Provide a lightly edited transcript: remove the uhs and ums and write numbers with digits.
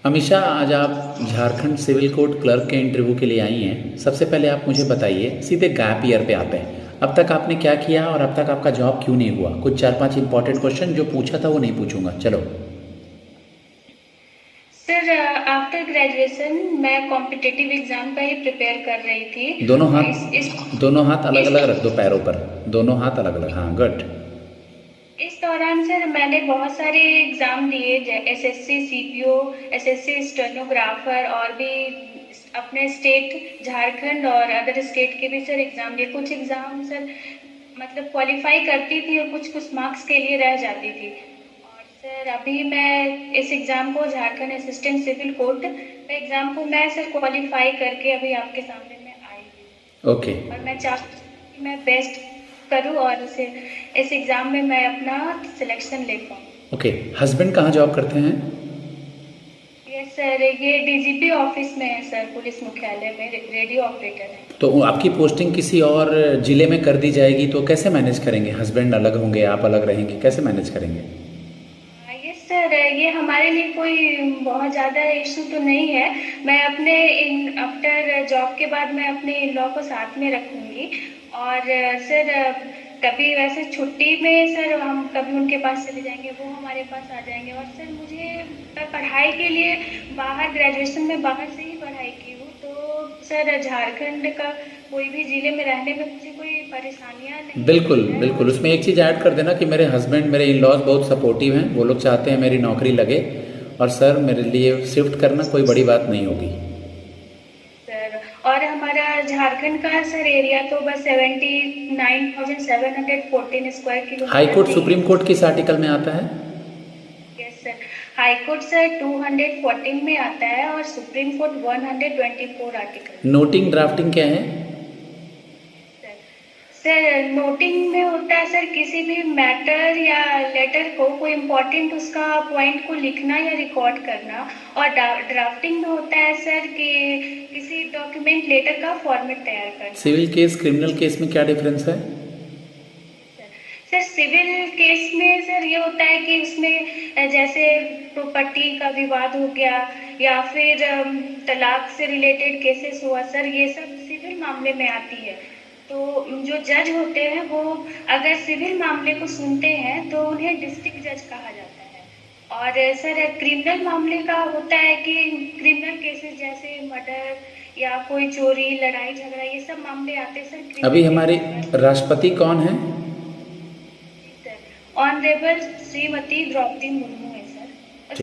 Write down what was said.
अमीषा, आज आप Jharkhand civil court clerk के इंटरव्यू के लिए आई हैं। सबसे पहले आप मुझे बताइए, सीधे गैप ईयर पे आते हैं। अब तक आपने क्या किया और अब तक आपका जॉब क्यों नहीं हुआ? कुछ 4-5 इंपॉर्टेंट क्वेश्चन जो पूछा था वो नहीं पूछूंगा, चलो। सर, आफ्टर ग्रेजुएशन मैं कॉम्पिटिटिव एग्जाम का ही प्रिपेयर कर रही थी। दोनों इस हाथ दोनों हाथ अलग इस अलग रख दो पैरों पर। दोनों हाथ अलग अलग, हाँ, गुड। इस दौरान सर मैंने बहुत सारे एग्जाम दिए, एसएससी सीपीओ, एसएससी स्टेनोग्राफर, और भी अपने स्टेट झारखंड और अदर स्टेट के भी सर एग्जाम दिए। कुछ एग्जाम सर मतलब क्वालिफाई करती थी और कुछ कुछ मार्क्स के लिए रह जाती थी। और सर अभी मैं इस एग्ज़ाम को, झारखंड असिस्टेंट सिविल कोर्ट का एग्ज़ाम को मैं सर क्वालिफाई करके अभी आपके सामने मैं आई ओके। हूँ। और मैं चाहती हूँ कि मैं बेस्ट करूँ और इस एग्ज़ाम में मैं अपना सिलेक्शन ले पाऊँ। ओके, हस्बैंड कहाँ जॉब करते हैं? ये सर, ये डीजीपी ऑफिस में है सर, पुलिस मुख्यालय में रेडियो ऑपरेटर है। तो आपकी पोस्टिंग किसी और ज़िले में कर दी जाएगी तो कैसे मैनेज करेंगे? हस्बैंड अलग होंगे, आप अलग रहेंगे, कैसे मैनेज करेंगे? ये सर, ये हमारे लिए कोई बहुत ज़्यादा इशू तो नहीं है। मैं अपने इन आफ्टर जॉब के बाद मैं अपने इन लॉ को साथ में रखूँगी। और सर कभी वैसे छुट्टी में सर हम कभी उनके पास चले जाएंगे, वो हमारे पास आ जाएंगे। और सर मुझे, मैं पढ़ाई के लिए बाहर, ग्रेजुएशन में बाहर से ही पढ़ाई की हूँ, तो सर झारखंड का कोई भी ज़िले में रहने में मुझे कोई परेशानियाँ नहीं बिल्कुल होती है। बिल्कुल, और उसमें एक चीज़ ऐड कर देना कि मेरे हस्बैंड, मेरे इन लॉज बहुत सपोर्टिव हैं। वो लोग चाहते हैं मेरी नौकरी लगे, और सर मेरे लिए शिफ्ट करना कोई बड़ी बात नहीं होगी। सर, और हमारा झारखंड का सर एरिया तो बस 79,714 स्क्वायर हाई किलोमीटर कोर्ट में ही सुप्रीम है। कोर्ट किस आर्टिकल में आता है? Yes sir, high court sir 214 में आता है और सुप्रीम कोर्ट 124 आर्टिकल में। नोटिंग ड्राफ्टिंग क्या है? सर सर नोटिंग में होता है सर किसी भी मैटर या लेटर को, कोई इम्पोर्टेंट उसका पॉइंट को लिखना या रिकॉर्ड करना। और ड्राफ्टिंग में होता है सर कि किसी डॉक्यूमेंट लेटर का फॉर्मेट तैयार करना। सिविल केस क्रिमिनल केस में क्या डिफरेंस है? सर सिविल केस में सर ये होता है कि उसमें जैसे प्रॉपर्टी का विवाद हो गया या फिर तलाक से रिलेटेड केसेस हुआ सर, ये सब सिविल मामले में आती है। तो जो जज होते हैं वो अगर सिविल मामले को सुनते हैं तो उन्हें डिस्ट्रिक्ट जज कहा जाता है। और सर क्रिमिनल मामले का होता है कि क्रिमिनल केसेस जैसे मर्डर या कोई चोरी, लड़ाई झगड़ा, ये सब मामले आते हैं सर अभी क्रिमिनल हमारे केसेस में। राष्ट्रपति कौन है? ऑनरेबल श्रीमती द्रौपदी मुर्मू है